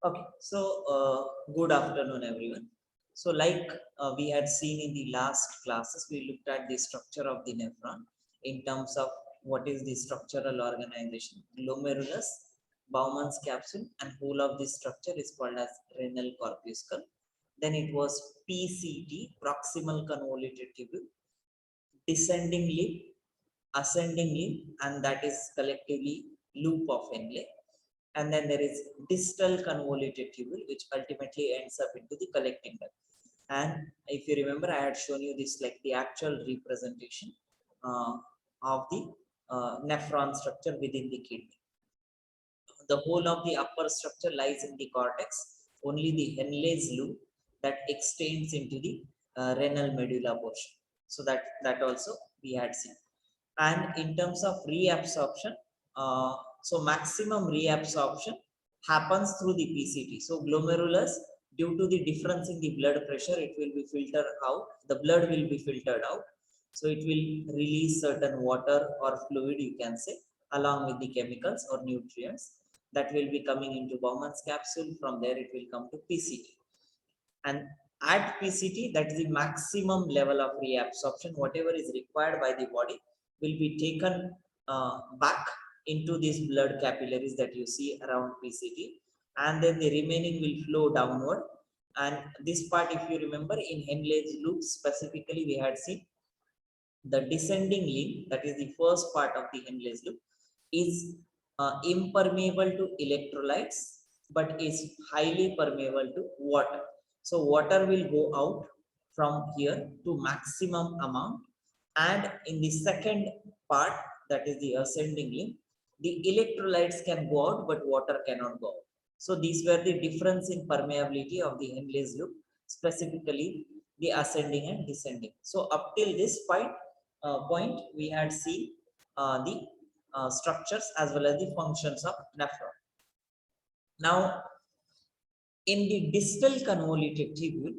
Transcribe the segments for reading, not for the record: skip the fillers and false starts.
Okay, so good afternoon, everyone. So, like we had seen in the last classes, we looked at the structure of the nephron in terms of what is the structural organization. Glomerulus, Bowman's capsule, and whole of this structure is called as renal corpuscle. Then it was PCT, proximal convoluted tubule, descending lip, ascending lip, and that is collectively loop of Henle. And then there is distal convoluted tubule, which ultimately ends up into the collecting duct. And if you remember, I had shown you this like the actual representation uh, of the nephron structure within the kidney. The whole of the upper structure lies in the cortex. Only the Henle's loop that extends into the renal medulla portion. So that also we had seen. And in terms of reabsorption, so maximum reabsorption happens through the PCT. So glomerulus, due to the difference in the blood pressure, it will be filtered out. The blood will be filtered out. So it will release certain water or fluid, you can say, along with the chemicals or nutrients that will be coming into Bowman's capsule. From there, it will come to PCT. And at PCT, that is the maximum level of reabsorption. Whatever is required by the body will be taken back into these blood capillaries that you see around PCT, and then the remaining will flow downward. And this part, if you remember, in Henle's loop specifically, we had seen the descending limb, that is the first part of the Henle's loop, is impermeable to electrolytes, but is highly permeable to water. So water will go out from here to maximum amount, and in the second part, that is the ascending limb, the electrolytes can go out, but water cannot go out. So these were the difference in permeability of the Henle's loop, specifically the ascending and descending. So up till this point, we had seen the structures as well as the functions of nephron. Now, in the distal convoluted tubule,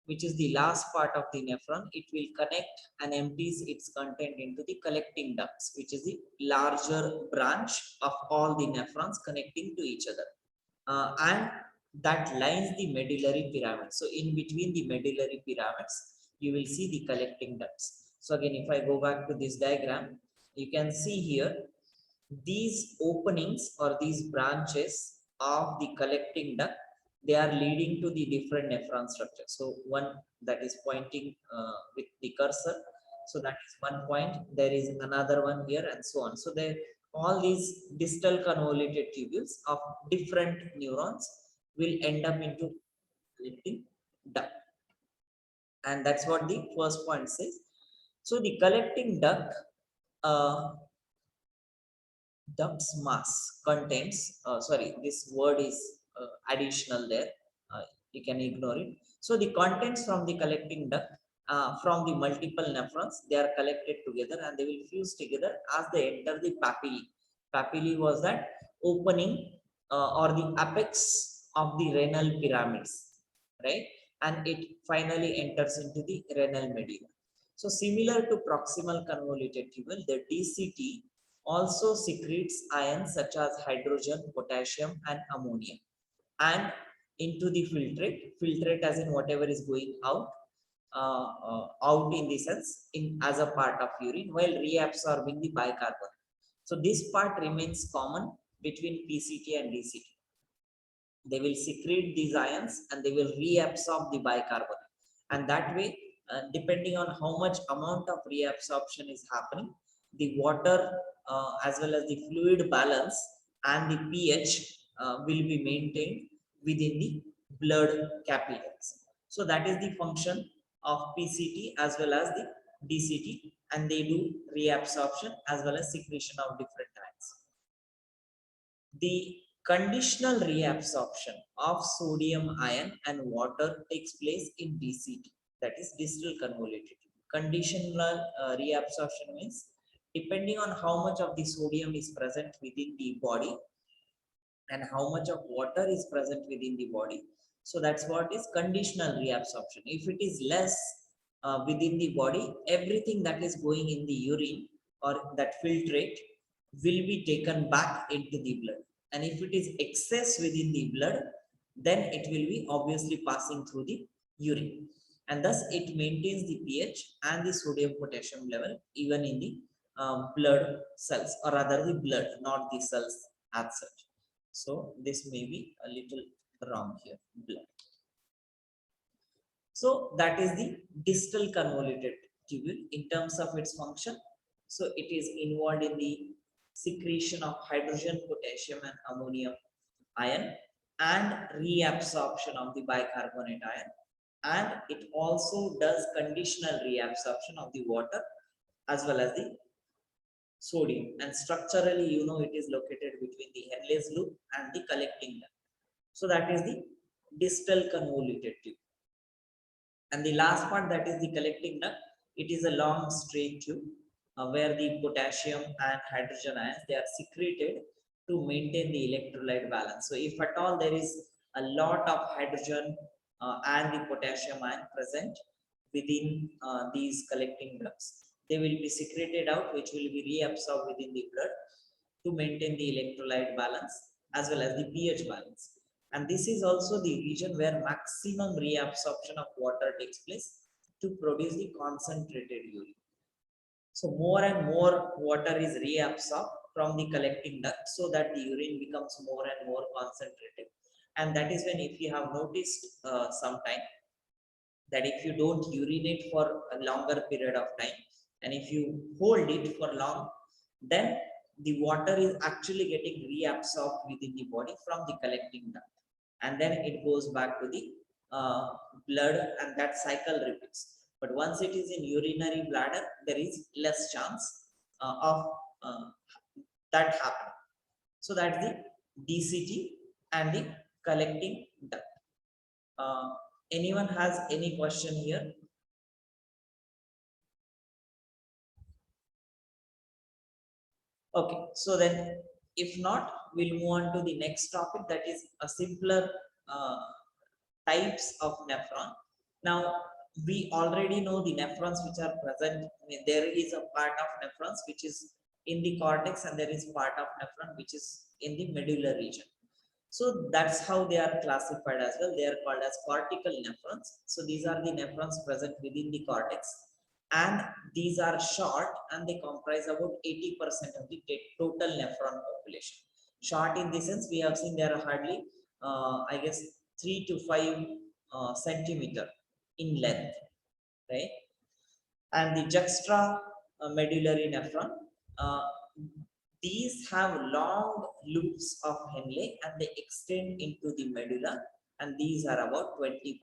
which is the last part of the nephron, it will connect and empties its content into the collecting ducts, which is the larger branch of all the nephrons connecting to each other. And that lines the medullary pyramid. So in between the medullary pyramids, you will see the collecting ducts. So again, if I go back to this diagram, you can see here these openings or these branches of the collecting duct, they are leading to the different nephron structure. So one that is pointing with the cursor, so that is one point. There is another one here, and so on. So there, all these distal convoluted tubules of different neurons will end up into collecting duct, and that's what the first point says. So the collecting duct duct's mass contains, sorry, this word is additional there, you can ignore it. So the contents from the collecting duct, from the multiple nephrons, they are collected together and they will fuse together as they enter the papillae. Papillae was that opening or the apex of the renal pyramids, right? And it finally enters into the renal medulla. So similar to proximal convoluted tubule, the DCT also secretes ions such as hydrogen, potassium, and ammonia, and into the filtrate as in whatever is going out, out in the sense in as a part of urine, while reabsorbing the bicarbonate. So this part remains common between PCT and DCT. They will secrete these ions and they will reabsorb the bicarbonate, and that way, depending on how much amount of reabsorption is happening, the water as well as the fluid balance and the pH will be maintained within the blood capillaries. So that is the function of PCT as well as the DCT, and they do reabsorption as well as secretion of different ions. The conditional reabsorption of sodium ion and water takes place in DCT, that is distal convoluted. Conditional reabsorption means depending on how much of the sodium is present within the body and how much of water is present within the body. So that's what is conditional reabsorption. If it is less within the body, everything that is going in the urine or that filtrate will be taken back into the blood. And if it is excess within the blood, then it will be obviously passing through the urine, and thus it maintains the pH and the sodium potassium level even in the blood cells, or rather the blood, not the cells as such. So this may be a little wrong here, blood. So that is the distal convoluted tubule in terms of its function. So it is involved in the secretion of hydrogen, potassium and ammonium ion, and reabsorption of the bicarbonate ion, and it also does conditional reabsorption of the water as well as the sodium. And structurally, it is located between the Henle's loop and the collecting duct. So that is the distal convoluted tube. And the last part, that is the collecting duct. It is a long straight tube where the potassium and hydrogen ions, they are secreted to maintain the electrolyte balance. So if at all there is a lot of hydrogen and the potassium ion present within these collecting ducts, they will be secreted out, which will be reabsorbed within the blood to maintain the electrolyte balance as well as the pH balance. And this is also the region where maximum reabsorption of water takes place to produce the concentrated urine. So more and more water is reabsorbed from the collecting duct so that the urine becomes more and more concentrated. And that is when, if you have noticed sometime, that if you don't urinate for a longer period of time and if you hold it for long, then the water is actually getting reabsorbed within the body from the collecting duct, and then it goes back to the blood, and that cycle repeats. But once it is in urinary bladder, there is less chance of that happening. So that's the DCT and the collecting duct. Anyone has any question here? Okay, so then if not, we'll move on to the next topic, that is a simpler types of nephron. Now, we already know the nephrons which are present. I mean, there is a part of nephrons which is in the cortex, and there is part of nephron which is in the medulla region. So that's how they are classified as well. They are called as cortical nephrons. So these are the nephrons present within the cortex, and these are short, and they comprise about 80% of the total nephron population. Short in the sense, we have seen there are hardly, I guess, 3 to 5 centimeter in length, right? And the juxta medullary nephron, these have long loops of Henle and they extend into the medulla, and these are about 20%.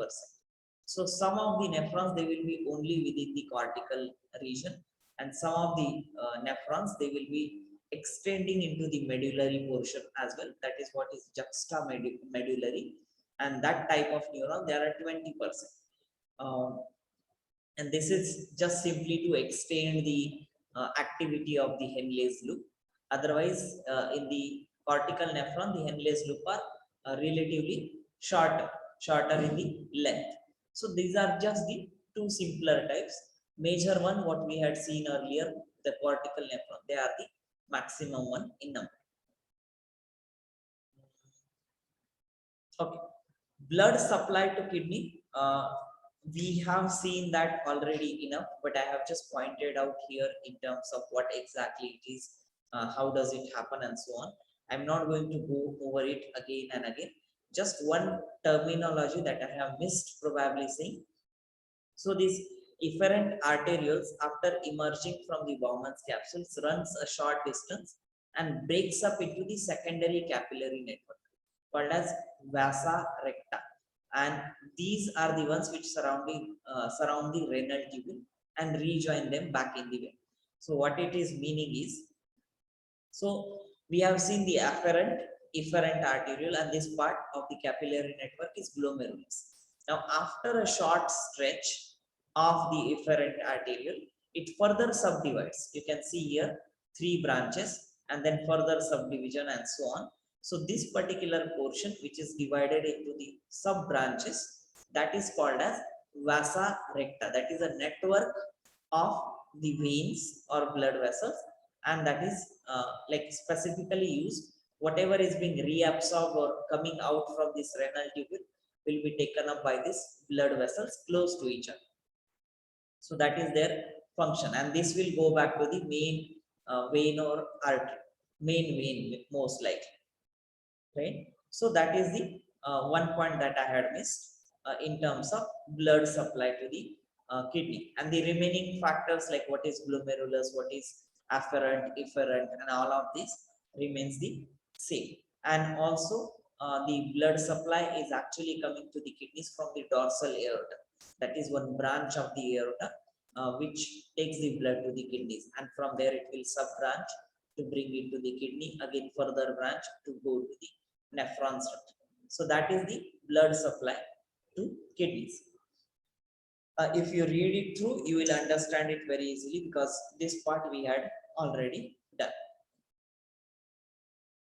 So some of the nephrons, they will be only within the cortical region, and some of the nephrons, they will be extending into the medullary portion as well. That is what is juxta medullary, and that type of neuron, there are 20%. And this is just simply to extend the activity of the Henle's loop. Otherwise, in the cortical nephron, the Henle's loop are relatively shorter in the length. So these are just the two simpler types. Major one, what we had seen earlier, the cortical nephron, they are the maximum one in number. Okay, blood supply to kidney. We have seen that already enough, but I have just pointed out here in terms of what exactly it is, how does it happen, and so on. I'm not going to go over it again and again. Just one terminology that I have missed probably saying. So these efferent arterioles, after emerging from the Bowman's capsules, runs a short distance and breaks up into the secondary capillary network called as vasa recta, and these are the ones which surround the renal tubule and rejoin them back in the vein. So what it is meaning is, so we have seen the efferent arteriole, and this part of the capillary network is glomerulus. Now, after a short stretch of the efferent arteriole, it further subdivides. You can see here 3 branches and then further subdivision and so on. So this particular portion, which is divided into the sub branches, that is called as vasa recta. That is a network of the veins or blood vessels, and that is like specifically used whatever is being reabsorbed or coming out from this renal tubule will be taken up by these blood vessels close to each other. So that is their function, and this will go back to the main vein or artery, main vein most likely, right? So that is the one point that I had missed in terms of blood supply to the kidney, and the remaining factors like what is glomerulus, what is afferent, efferent, and all of this remains the same. And also the blood supply is actually coming to the kidneys from the dorsal aorta. That is one branch of the aorta which takes the blood to the kidneys, and from there it will sub branch to bring it to the kidney, again further branch to go to the nephrons. So that is the blood supply to kidneys. If you read it through, you will understand it very easily because this part we had already done.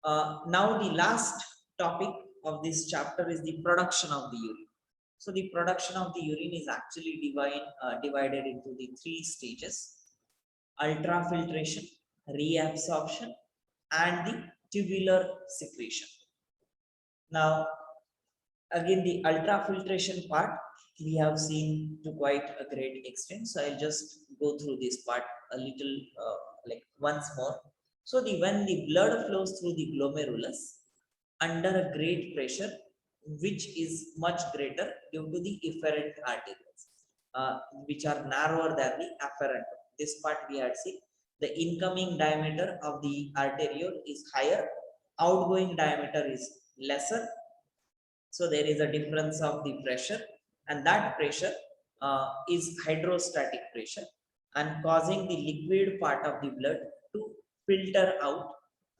Now the last topic of this chapter is the production of the urine. So the production of the urine is actually divided into the three stages: ultrafiltration, reabsorption, and the tubular secretion. Now, again, the ultrafiltration part we have seen to quite a great extent. So I'll just go through this part a little like once more. So when the blood flows through the glomerulus under a great pressure, which is much greater due to the efferent arteries, which are narrower than the afferent. This part we had seen. The incoming diameter of the arteriole is higher, outgoing diameter is lesser. So there is a difference of the pressure, and that pressure is hydrostatic pressure, and causing the liquid part of the blood to filter out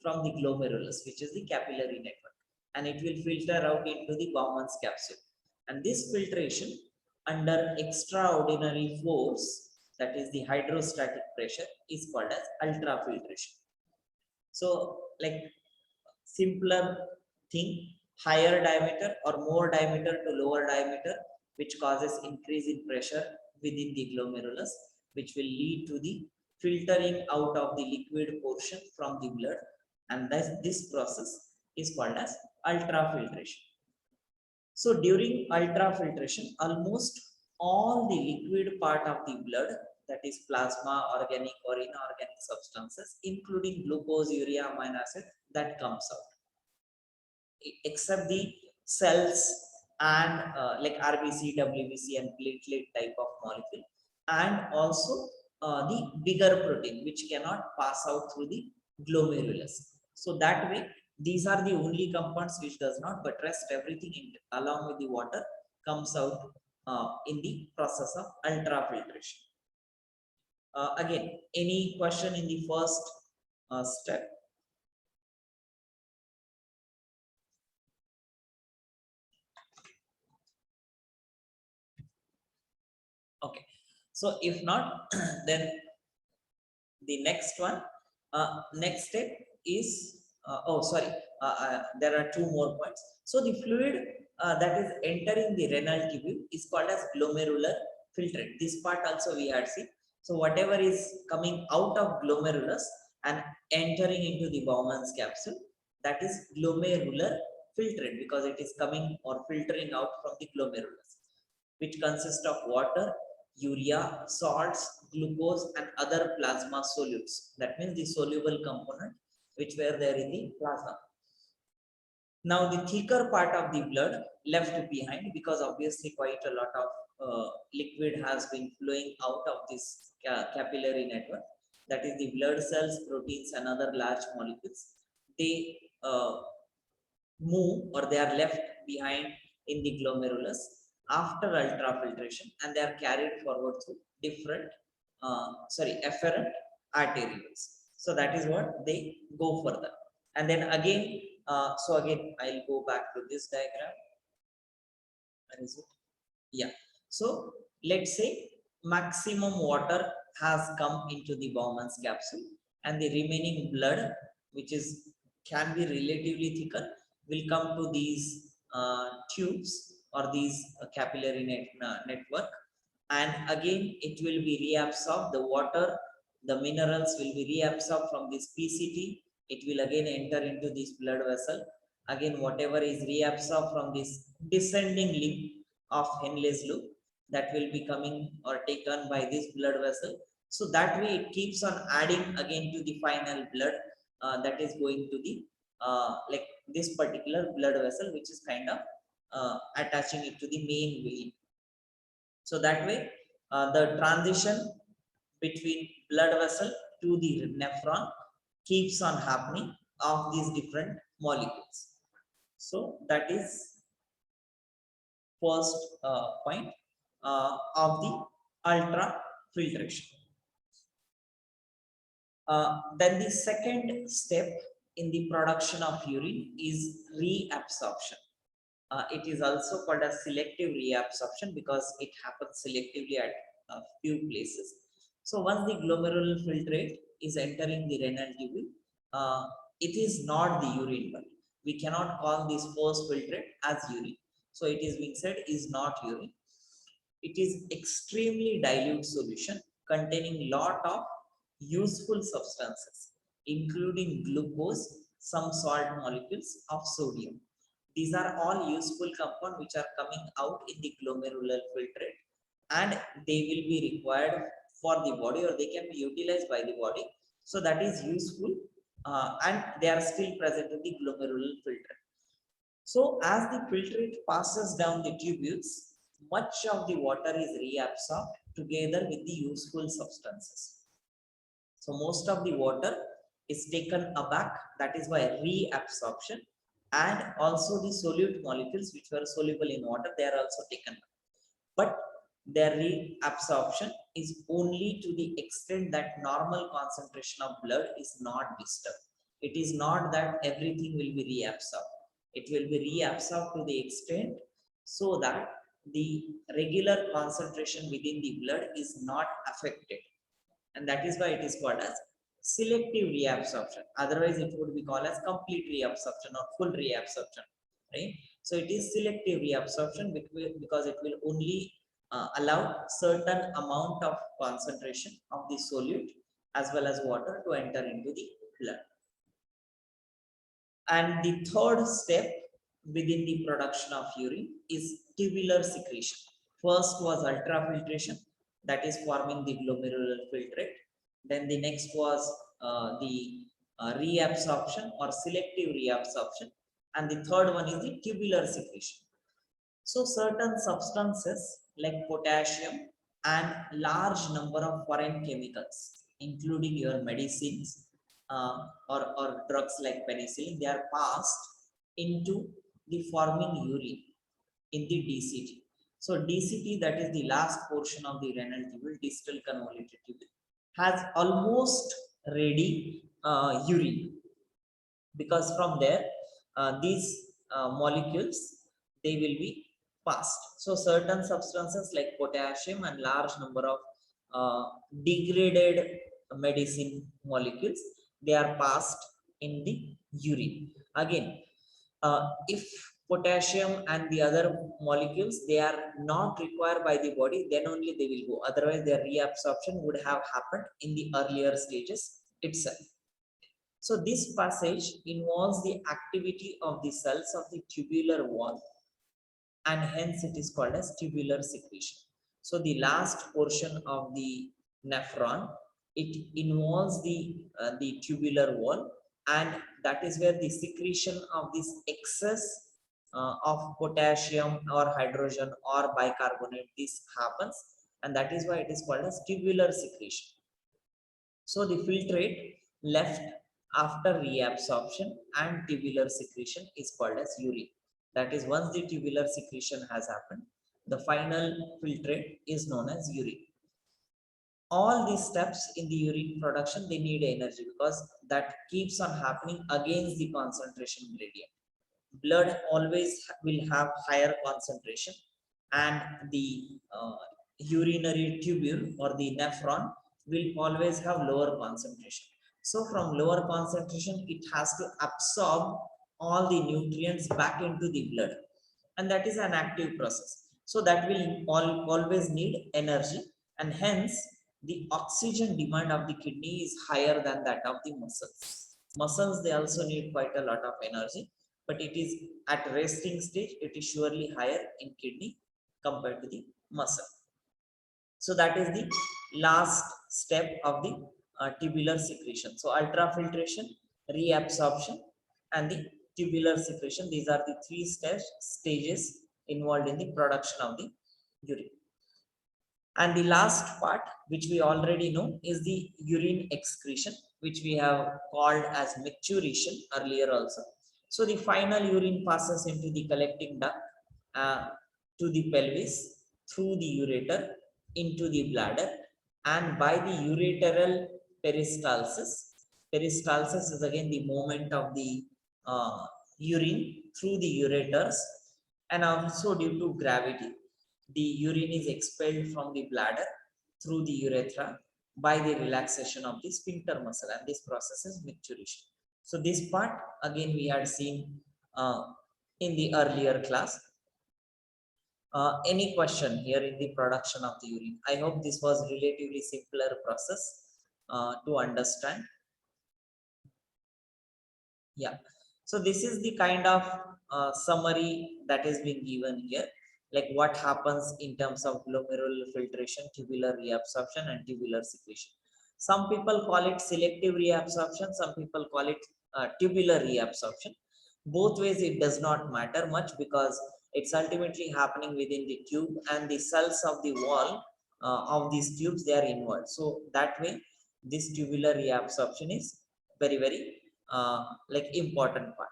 from the glomerulus, which is the capillary network, and it will filter out into the Bowman's capsule. And this filtration under extraordinary force, that is the hydrostatic pressure, is called as ultrafiltration. So like simpler thing, higher diameter or more diameter to lower diameter, which causes increase in pressure within the glomerulus, which will lead to the filtering out of the liquid portion from the blood, and this process is called as ultrafiltration. So during ultrafiltration, almost all the liquid part of the blood, that is plasma, organic or inorganic substances, including glucose, urea, amino acid, that comes out, except the cells and like RBC, WBC, and platelet type of molecule, and also the bigger protein which cannot pass out through the glomerulus. So that way, these are the only compounds which does not, but rest everything along with the water comes out in the process of ultrafiltration. Again, any question in the first step? Okay, so if not, then the next one, next step is there are two more points. So the fluid that is entering the renal tubule is called as glomerular filtrate. This part also we had seen. So whatever is coming out of glomerulus and entering into the Bowman's capsule, that is glomerular filtrate, because it is coming or filtering out from the glomerulus, which consists of water, urea, salts, glucose, and other plasma solutes. That means the soluble component which were there in the plasma. Now the thicker part of the blood left behind, because obviously quite a lot of liquid has been flowing out of this capillary network. That is the blood cells, proteins, and other large molecules. They move, or they are left behind in the glomerulus after ultrafiltration, and they are carried forward through different efferent arterioles. So that is what they go further. And then again, so again I'll go back to this diagram. Where is it? Yeah. So let's say maximum water has come into the Bowman's capsule, and the remaining blood, which is can be relatively thicker, will come to these tubes or these capillary network, and again it will be reabsorbed. The water, the minerals will be reabsorbed from this PCT it will again enter into this blood vessel. Again, whatever is reabsorbed from this descending limb of Henle's loop, that will be coming or taken by this blood vessel. So that way it keeps on adding again to the final blood that is going to the like this particular blood vessel, which is kind of attaching it to the main vein. So that way the transition between blood vessel to the nephron keeps on happening of these different molecules. So that is first point of the ultrafiltration. Then the second step in the production of urine is reabsorption. It is also called as selective reabsorption because it happens selectively at a few places. So once the glomerular filtrate is entering the renal tubule, it is not the urine one. We cannot call this first filtrate as urine. So it is being said is not urine. It is extremely dilute solution containing lot of useful substances, including glucose, some salt molecules of sodium. These are all useful compounds which are coming out in the glomerular filtrate, and they will be required for the body, or they can be utilized by the body. So that is useful, and they are still present in the glomerular filtrate. So as the filtrate passes down the tubules, much of the water is reabsorbed together with the useful substances. So most of the water is taken aback, that is why reabsorption, and also the solute molecules which were soluble in water, they are also taken up. But their reabsorption is only to the extent that normal concentration of blood is not disturbed. It is not that everything will be reabsorbed. It will be reabsorbed to the extent so that the regular concentration within the blood is not affected. And that is why it is called as selective reabsorption. Otherwise, it would be called as complete reabsorption or full reabsorption, right? So it is selective reabsorption because it will only allow certain amount of concentration of the solute as well as water to enter into the blood. And the third step within the production of urine is tubular secretion. First was ultrafiltration, that is forming the glomerular filtrate. Then the next was the reabsorption or selective reabsorption. And the third one is the tubular secretion. So certain substances like potassium and large number of foreign chemicals, including your medicines or drugs like penicillin, they are passed into the forming urine in the DCT. So DCT, that is the last portion of the renal tubule, distal convoluted tubule, has almost ready urine, because from there these molecules, they will be passed. So certain substances like potassium and large number of degraded medicine molecules, they are passed in the urine. Again, if potassium and the other molecules, they are not required by the body, then only they will go. Otherwise, their reabsorption would have happened in the earlier stages itself. So this passage involves the activity of the cells of the tubular wall, and hence it is called as tubular secretion. So the last portion of the nephron, it involves the tubular wall, and that is where the secretion of this excess of potassium or hydrogen or bicarbonate, this happens, and that is why it is called as tubular secretion. So the filtrate left after reabsorption and tubular secretion is called as urine. That is, once the tubular secretion has happened, the final filtrate is known as urine. All these steps in the urine production, they need energy because that keeps on happening against the concentration gradient. Blood always will have higher concentration, and the urinary tubule or the nephron will always have lower concentration. So from lower concentration, it has to absorb all the nutrients back into the blood, and that is an active process. So that will always need energy, and hence the oxygen demand of the kidney is higher than that of the muscles. Muscles, they also need quite a lot of energy, but it is at resting stage, it is surely higher in kidney compared to the muscle. So that is the last step of the tubular secretion. So ultrafiltration, reabsorption, and the tubular secretion. These are the three stages involved in the production of the urine. And the last part, which we already know, is the urine excretion, which we have called as maturation earlier also. So the final urine passes into the collecting duct to the pelvis, through the ureter, into the bladder, and by the ureteral peristalsis. Peristalsis is again the movement of the urine through the ureters, and also due to gravity, the urine is expelled from the bladder through the urethra by the relaxation of the sphincter muscle, and this process is maturation. So this part again we had seen in the earlier class. Any question here in the production of the urine? I hope this was relatively simpler process to understand. Yeah. So this is the kind of summary that is being given here, like what happens in terms of glomerular filtration, tubular reabsorption, and tubular secretion. Some people call it selective reabsorption, some people call it tubular reabsorption. Both ways it does not matter much, because it's ultimately happening within the tube, and the cells of the wall of these tubes, they are involved. So that way this tubular reabsorption is very like important part.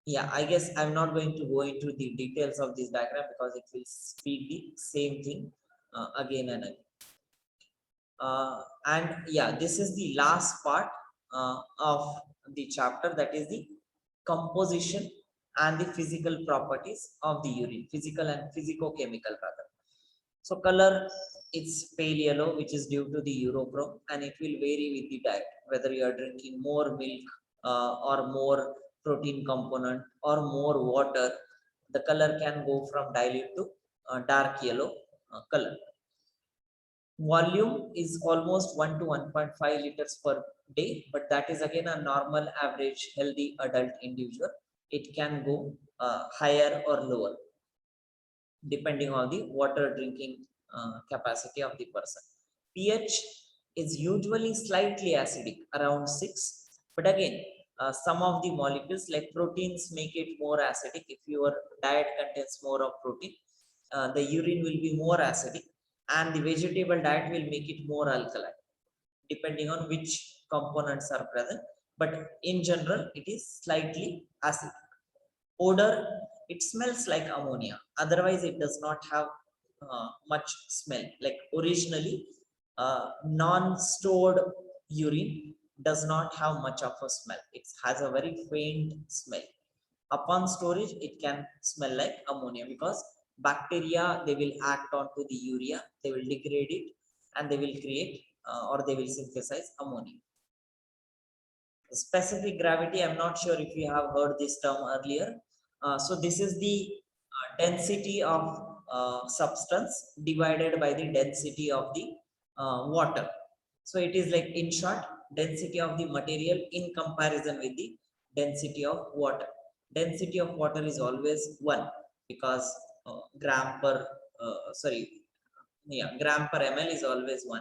Yeah, I guess I'm not going to go into the details of this diagram, because it will speak the same thing again and again. And yeah, this is the last part of the chapter, that is the composition and the physical properties of the urine, physical and physicochemical rather. So color, it's pale yellow, which is due to the urochrome, and it will vary with the diet, whether you are drinking more milk or more protein component or more water. The color can go from dilute to dark yellow color. Volume is almost 1 to 1.5 liters per day, but that is again a normal average healthy adult individual. It can go higher or lower depending on the water drinking capacity of the person. pH is usually slightly acidic, around 6, but again some of the molecules like proteins make it more acidic. If your diet contains more of protein, the urine will be more acidic, and the vegetable diet will make it more alkaline, depending on which components are present, but in general it is slightly acidic. Odor, it smells like ammonia, otherwise it does not have much smell. Like originally non-stored urine does not have much of a smell, it has a very faint smell. Upon storage it can smell like ammonia, because bacteria, they will act onto the urea, they will degrade it, and they will create or they will synthesize ammonia. Specific gravity, I'm not sure if you have heard this term earlier. So this is the density of substance divided by the density of the water. So it is like, in short, density of the material in comparison with the density of water. Density of water is always 1, because gram per gram per ml is always 1.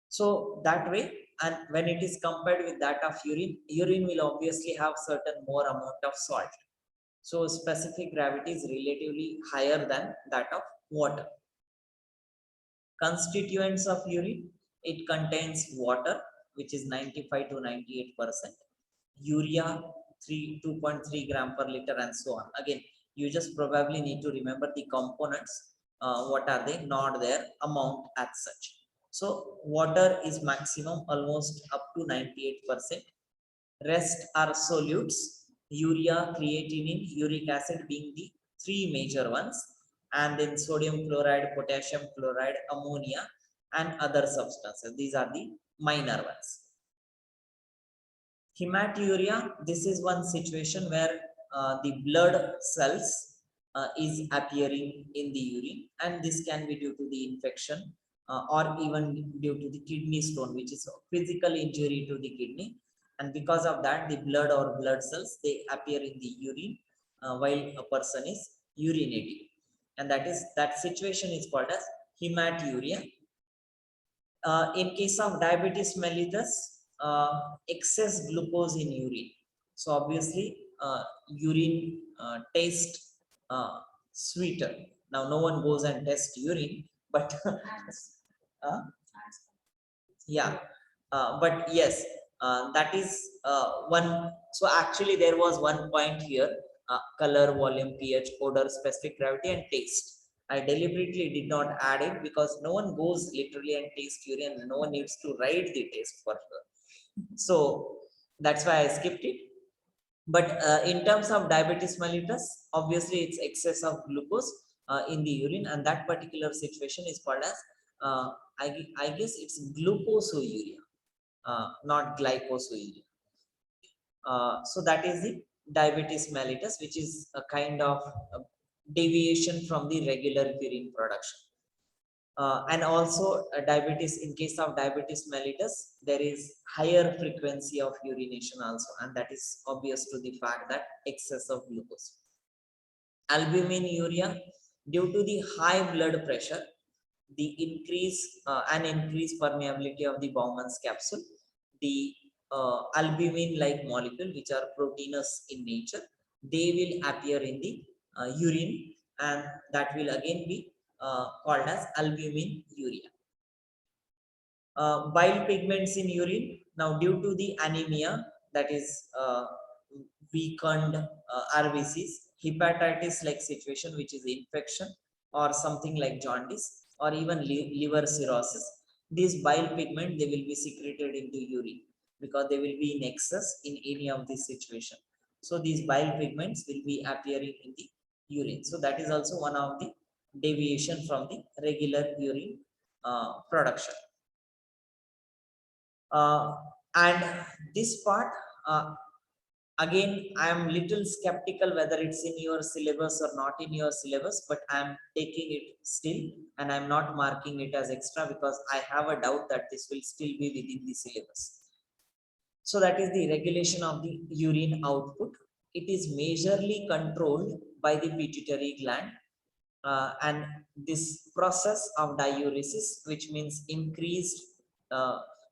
So that way, and when it is compared with that of urine, urine will obviously have certain more amount of salt. So specific gravity is relatively higher than that of water. Constituents of urine, it contains water, which is 95 to 98%, urea 2.3 gram per liter, and so on. Again, you just probably need to remember the components, what are they, not their amount as such. So water is maximum, almost up to 98%. Rest are solutes, urea, creatinine, uric acid being the 3 major ones, and then sodium chloride, potassium chloride, ammonia, and other substances. These are the minor ones. Hematuria, this is one situation where the blood cells is appearing in the urine, and this can be due to the infection or even due to the kidney stone, which is a physical injury to the kidney. And because of that, the blood or blood cells, they appear in the urine while a person is urinating. And that situation is called as hematuria. In case of diabetes mellitus, excess glucose in urine. So obviously, urine taste sweeter. Now, no one goes and tests urine, but yeah, but yes, that is one. So actually, there was one point here: color, volume, pH, odor, specific gravity, and taste. I deliberately did not add it because no one goes literally and tastes urine, and no one needs to write the taste for sure. So that's why I skipped it. But in terms of diabetes mellitus, obviously it's excess of glucose in the urine, and that particular situation is called as I guess it's glucosouria, not glycosouria. So that is the diabetes mellitus, which is a kind of deviation from the regular urine production. And also diabetes, in case of diabetes mellitus, there is higher frequency of urination also, and that is obvious to the fact that excess of glucose. Albuminuria, due to the high blood pressure, the increased permeability of the Bowman's capsule, the albumin-like molecule, which are proteinous in nature, they will appear in the urine, and that will again be called as albuminuria. Bile pigments in urine. Now, due to the anemia, that is weakened RBCs, hepatitis-like situation, which is infection, or something like jaundice, or even liver cirrhosis, these bile pigment, they will be secreted into urine because they will be in excess in any of this situation. So these bile pigments will be appearing in the urine. So that is also one of the deviation from the regular urine production. And this part, again, I am little skeptical whether it's in your syllabus or not in your syllabus, but I am taking it still, and I'm not marking it as extra because I have a doubt that this will still be within the syllabus. So that is the regulation of the urine output. It is majorly controlled by the pituitary gland, and this process of diuresis, which means increased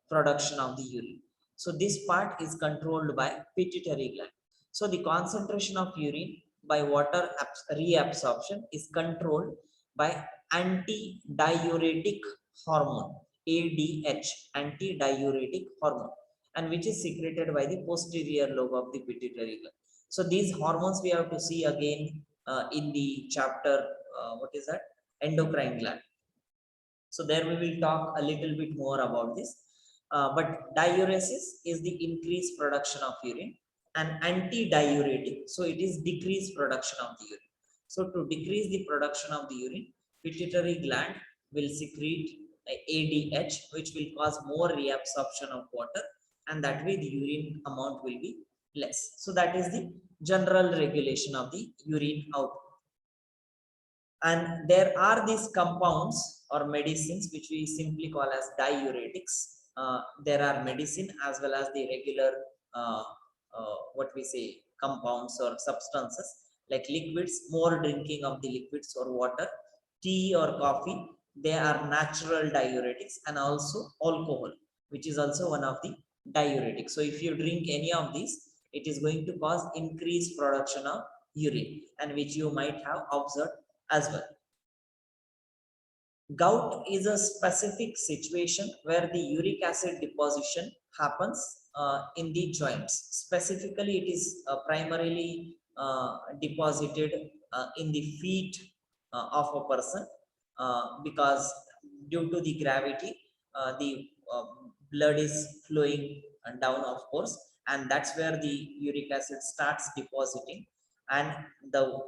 production of the urine. So this part is controlled by pituitary gland. So the concentration of urine by water reabsorption is controlled by anti-diuretic hormone, ADH, anti-diuretic hormone, and which is secreted by the posterior lobe of the pituitary gland. So these hormones we have to see again in the chapter, what is that? Endocrine gland. So there we will talk a little bit more about this. But diuresis is the increased production of urine, and anti-diuretic, so it is decreased production of the urine. So to decrease the production of the urine, pituitary gland will secrete ADH, which will cause more reabsorption of water, and that way the urine amount will be less. So that is the general regulation of the urine output. And there are these compounds or medicines which we simply call as diuretics. There are medicine as well as the regular what we say compounds or substances like liquids. More drinking of the liquids or water, tea or coffee, they are natural diuretics, and also alcohol, which is also one of the diuretics. So if you drink any of these, it is going to cause increased production of urine, and which you might have observed as well. Gout is a specific situation where the uric acid deposition happens in the joints. Specifically, it is primarily deposited in the feet of a person because due to the gravity, the blood is flowing down, of course, and that's where the uric acid starts depositing, and the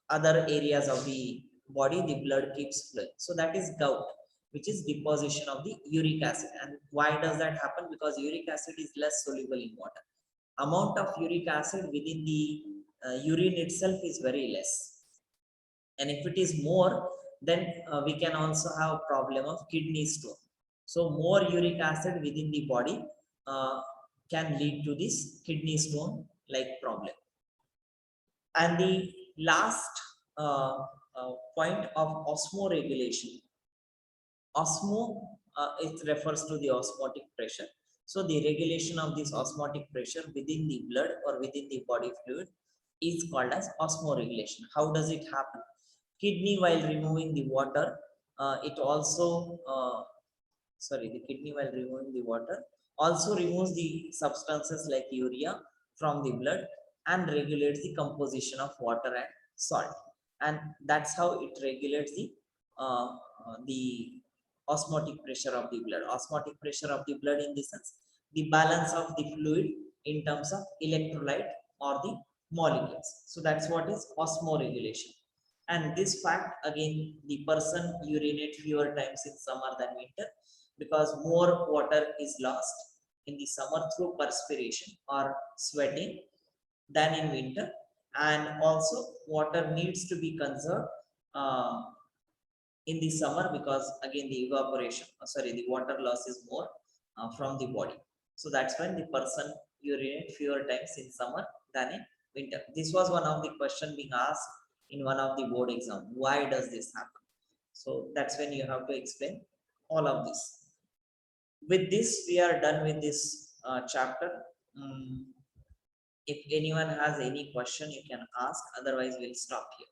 other areas of the body, the blood keeps flowing. So that is gout, which is deposition of the uric acid. And why does that happen? Because uric acid is less soluble in water. Amount of uric acid within the urine itself is very less, and if it is more, Then we can also have problem of kidney stone. So more uric acid within the body can lead to this kidney stone like problem. And the last uh, point of osmoregulation. Osmo, it refers to the osmotic pressure. So the regulation of this osmotic pressure within the blood or within the body fluid is called as osmoregulation. How does it happen? Kidney, while removing the water, it also the kidney, while removing the water, also removes the substances like urea from the blood and regulates the composition of water and salt. And that's how it regulates the osmotic pressure of the blood. Osmotic pressure of the blood in the sense the balance of the fluid in terms of electrolyte or the molecules. So that's what is osmoregulation. And this fact, again, the person urinate fewer times in summer than winter because more water is lost in the summer through perspiration or sweating than in winter. And also water needs to be conserved uh, in the summer because again the evaporation the water loss is more from the body. So that's when the person urinate fewer times in summer than in winter. This was one of the question being asked in one of the board exam. Why does this happen? So that's when you have to explain all of this. With this we are done with this chapter. Mm, if anyone has any question you can ask, otherwise we'll stop here.